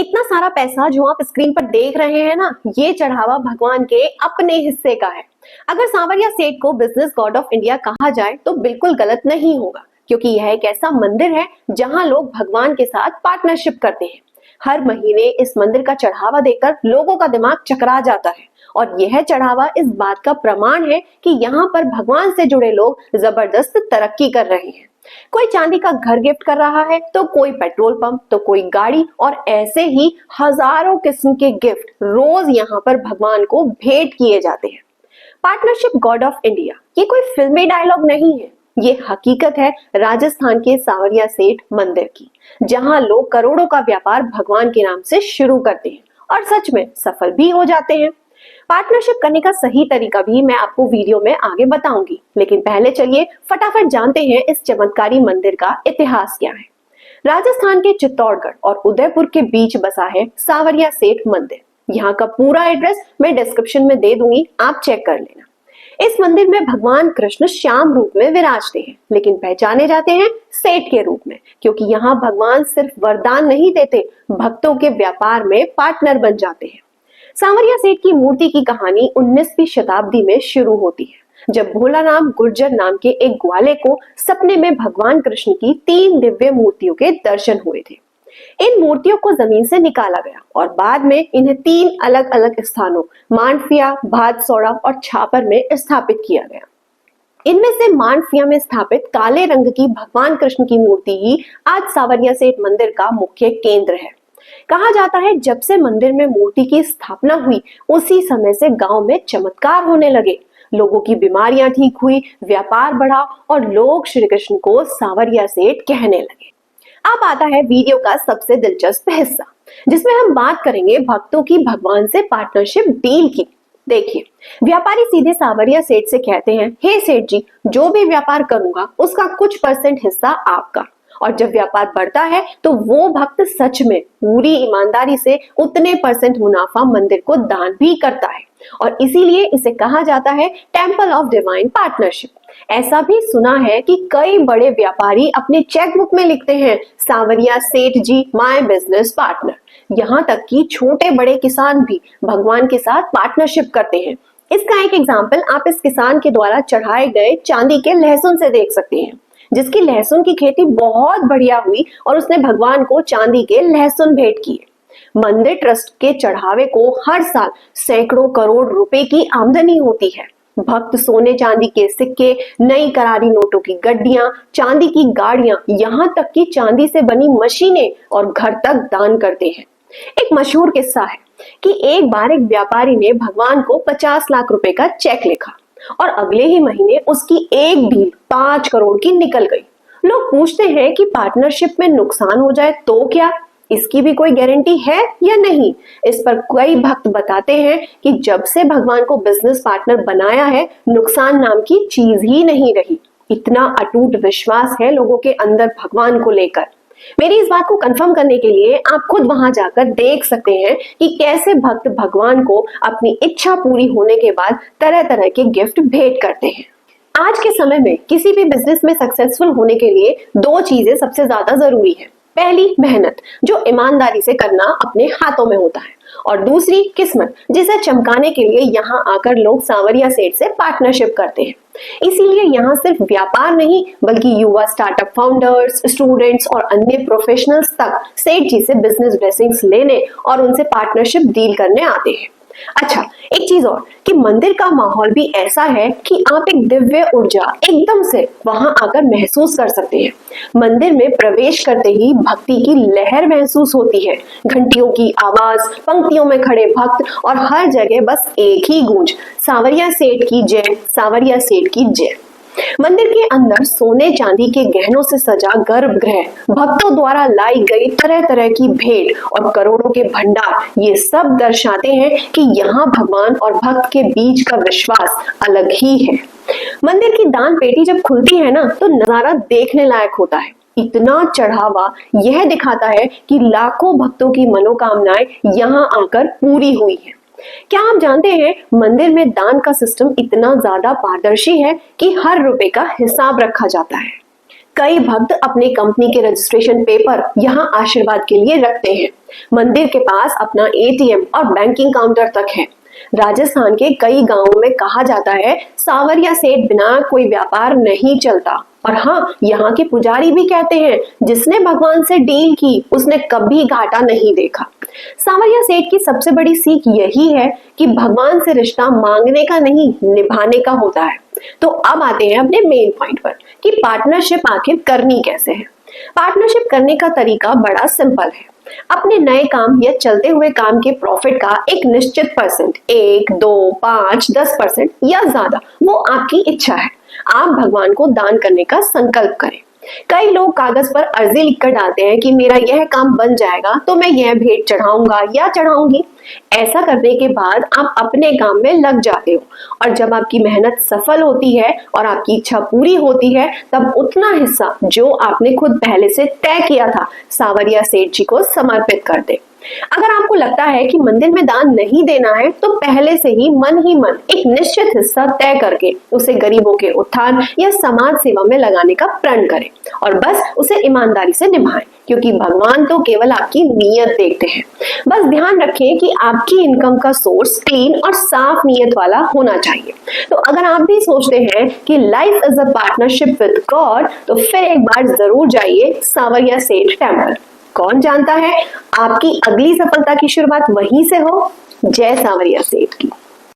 इतना सारा पैसा जो आप स्क्रीन पर देख रहे हैं ना, ये चढ़ावा भगवान के अपने हिस्से का है। अगर सांवरिया सेठ को बिजनेस गॉड ऑफ इंडिया कहा जाए तो बिल्कुल गलत नहीं होगा, क्योंकि यह एक ऐसा मंदिर है जहां लोग भगवान के साथ पार्टनरशिप करते हैं। हर महीने इस मंदिर का चढ़ावा देकर लोगों का दिमाग चकरा जाता है, और यह चढ़ावा इस बात का प्रमाण है कि यहाँ पर भगवान से जुड़े लोग जबरदस्त तरक्की कर रहे हैं। कोई चांदी का घर गिफ्ट कर रहा है, तो कोई पेट्रोल पंप, तो कोई गाड़ी, और ऐसे ही हजारों किस्म के गिफ्ट रोज यहाँ पर भगवान को भेंट किए जाते हैं। पार्टनरशिप गॉड ऑफ इंडिया ये कोई फिल्मी डायलॉग नहीं है, ये हकीकत है राजस्थान के सांवरिया सेठ मंदिर की, जहां लोग करोड़ों का व्यापार भगवान के नाम से शुरू करते हैं और सच में सफल भी हो जाते हैं। पार्टनरशिप करने का सही तरीका भी मैं आपको वीडियो में आगे बताऊंगी, लेकिन पहले चलिए फटाफट जानते हैं इस चमत्कारी मंदिर का इतिहास क्या है। राजस्थान के चित्तौड़गढ़ और उदयपुर के बीच बसा है सांवरिया सेठ मंदिर। यहाँ का पूरा एड्रेस मैं डिस्क्रिप्शन में दे दूंगी, आप चेक कर लेना। इस मंदिर में भगवान कृष्ण श्याम रूप में विराजते हैं, लेकिन पहचाने जाते हैं सेठ के रूप में, क्योंकि यहाँ भगवान सिर्फ वरदान नहीं देते, भक्तों के व्यापार में पार्टनर बन जाते हैं। सांवरिया सेठ की मूर्ति की कहानी 19वीं शताब्दी में शुरू होती है, जब भोलाराम गुर्जर नाम के एक ग्वाले को सपने में भगवान कृष्ण की 3 दिव्य मूर्तियों के दर्शन हुए थे। इन मूर्तियों को जमीन से निकाला गया और बाद में इन्हें 3 अलग अलग स्थानों मांडफिया, भादसौड़ा और छापर में स्थापित किया गया। इनमें से मांडफिया में स्थापित काले रंग की भगवान कृष्ण की मूर्ति ही आज सांवरिया सेठ मंदिर का मुख्य केंद्र है। कहा जाता है जब से मंदिर में मूर्ति की स्थापना हुई, उसी समय से गांव में चमत्कार होने लगे। लोगों की बीमारियां ठीक हुई, व्यापार बढ़ा और लोग श्री कृष्ण को सांवरिया सेठ कहने लगे। अब आता है वीडियो का सबसे दिलचस्प हिस्सा, जिसमें हम बात करेंगे भक्तों की भगवान से पार्टनरशिप डील की। देखिए, व्यापारी सीधे सांवरिया सेठ से कहते हैं, हे सेठ जी, जो भी व्यापार करूंगा उसका कुछ % हिस्सा आपका। और जब व्यापार बढ़ता है तो वो भक्त सच में पूरी ईमानदारी से उतने % मुनाफा मंदिर को दान भी करता है, और इसीलिए इसे कहा जाता है टेम्पल ऑफ डिवाइन पार्टनरशिप। ऐसा भी सुना है कि कई बड़े व्यापारी अपने चेकबुक में लिखते हैं, सांवरिया सेठ जी माय बिजनेस पार्टनर। यहाँ तक कि छोटे बड़े किसान भी भगवान के साथ पार्टनरशिप करते हैं। इसका एक एग्जाम्पल आप इस किसान के द्वारा चढ़ाए गए चांदी के लहसुन से देख सकते हैं, जिसकी लहसुन की खेती बहुत बढ़िया हुई और उसने भगवान को चांदी के लहसुन भेंट किए। मंदिर ट्रस्ट के चढ़ावे को हर साल सैकड़ों करोड़ रुपए की आमदनी होती है। भक्त सोने चांदी के सिक्के, नई करारी नोटों की गड्डियां, चांदी की गाड़ियां, यहाँ तक कि चांदी से बनी मशीनें और घर तक दान करते हैं। एक मशहूर किस्सा है कि एक बार एक व्यापारी ने भगवान को 50 लाख रुपए का चेक लिखा और अगले ही महीने उसकी एक डील 5 करोड़ की निकल गई। लोग पूछते हैं कि पार्टनरशिप में नुकसान हो जाए तो क्या, इसकी भी कोई गारंटी है या नहीं। इस पर कई भक्त बताते हैं कि जब से भगवान को बिजनेस पार्टनर बनाया है, नुकसान नाम की चीज ही नहीं रही। इतना अटूट विश्वास है लोगों के अंदर भगवान को लेकर। मेरी इस बात को कंफर्म करने के लिए आप खुद वहां जाकर देख सकते हैं कि कैसे भक्त भगवान को अपनी इच्छा पूरी होने के बाद तरह तरह के गिफ्ट भेंट करते हैं। आज के समय में किसी भी बिजनेस में सक्सेसफुल होने के लिए 2 चीजें सबसे ज्यादा जरूरी है। पहली, मेहनत, जो ईमानदारी से करना अपने हाथों में होता है, और दूसरी, किस्मत, जिसे चमकाने के लिए यहाँ आकर लोग सांवरिया सेठ से पार्टनरशिप करते हैं। इसीलिए यहाँ सिर्फ व्यापार नहीं, बल्कि युवा स्टार्टअप फाउंडर्स, स्टूडेंट्स और अन्य प्रोफेशनल्स तक सेठ जी से बिजनेस ब्लेसिंग्स लेने और उनसे पार्टनरशिप डील करने आते हैं। अच्छा, एक चीज और कि मंदिर का माहौल भी ऐसा है कि आप एक दिव्य ऊर्जा एकदम से वहां आकर महसूस कर सकते हैं। मंदिर में प्रवेश करते ही भक्ति की लहर महसूस होती है। घंटियों की आवाज, पंक्तियों में खड़े भक्त और हर जगह बस एक ही गूंज, सांवरिया सेठ की जय, सांवरिया सेठ की जय। मंदिर के अंदर सोने चांदी के गहनों से सजा गर्भगृह, भक्तों द्वारा लाई गई तरह तरह की भेंट और करोड़ों के भंडार, ये सब दर्शाते हैं कि यहाँ भगवान और भक्त के बीच का विश्वास अलग ही है। मंदिर की दान पेटी जब खुलती है ना, तो नजारा देखने लायक होता है। इतना चढ़ावा यह दिखाता है कि लाखों भक्तों की मनोकामनाएं यहाँ आकर पूरी हुई है। क्या आप जानते हैं, मंदिर में दान का सिस्टम इतना ज्यादा पारदर्शी है कि हर रुपए का हिसाब रखा जाता है। कई भक्त अपने कंपनी के रजिस्ट्रेशन पेपर यहाँ आशीर्वाद के लिए रखते हैं। मंदिर के पास अपना एटीएम और बैंकिंग काउंटर तक है। राजस्थान के कई गांवों में कहा जाता है सांवरिया सेठ बिना कोई व्यापार नहीं चलता। और हाँ, यहाँ के पुजारी भी कहते हैं जिसने भगवान से डील की उसने कभी घाटा नहीं देखा। सांवरिया सेठ की सबसे बड़ी सीख यही है कि भगवान से रिश्ता मांगने का नहीं, निभाने का होता है। तो अब आते हैं अपने मेन पॉइंट पर कि पार्टनरशिप आखिर करनी कैसे है। पार्टनरशिप करने का तरीका बड़ा सिंपल है। अपने नए काम या चलते हुए काम के प्रॉफिट का एक निश्चित परसेंट, 1, 2, 5, 10% या ज्यादा, वो आपकी इच्छा है, आप भगवान को दान करने का संकल्प करें। कई लोग कागज पर अर्जी लिखकर डालते हैं कि मेरा यह काम बन जाएगा तो मैं यह भेंट चढ़ाऊंगा या चढ़ाऊंगी। ऐसा करने के बाद आप अपने काम में लग जाते हो और जब आपकी मेहनत सफल होती है और आपकी इच्छा पूरी होती है तब उतना हिस्सा जो आपने खुद पहले से तय किया था सांवरिया सेठ जी को समर्पित कर दे। अगर आपको लगता है कि मंदिर में दान नहीं देना है तो पहले से ही मन एक निश्चित हिस्सा तय करके उसे गरीबों के उत्थान या समाज सेवा में लगाने का प्रण करें और बस उसे ईमानदारी से निभाएं, क्योंकि भगवान तो केवल आपकी नीयत देखते हैं। बस ध्यान रखें कि आपकी इनकम का सोर्स क्लीन और साफ नीयत वाला होना चाहिए। तो अगर आप भी सोचते हैं कि life is a partnership with God तो फिर एक बार जरूर जाइए सांवरिया सेठ टेम्पल। कौन जानता है आपकी अगली सफलता की शुरुआत वहीं से हो। जय सांवरिया सेठ की।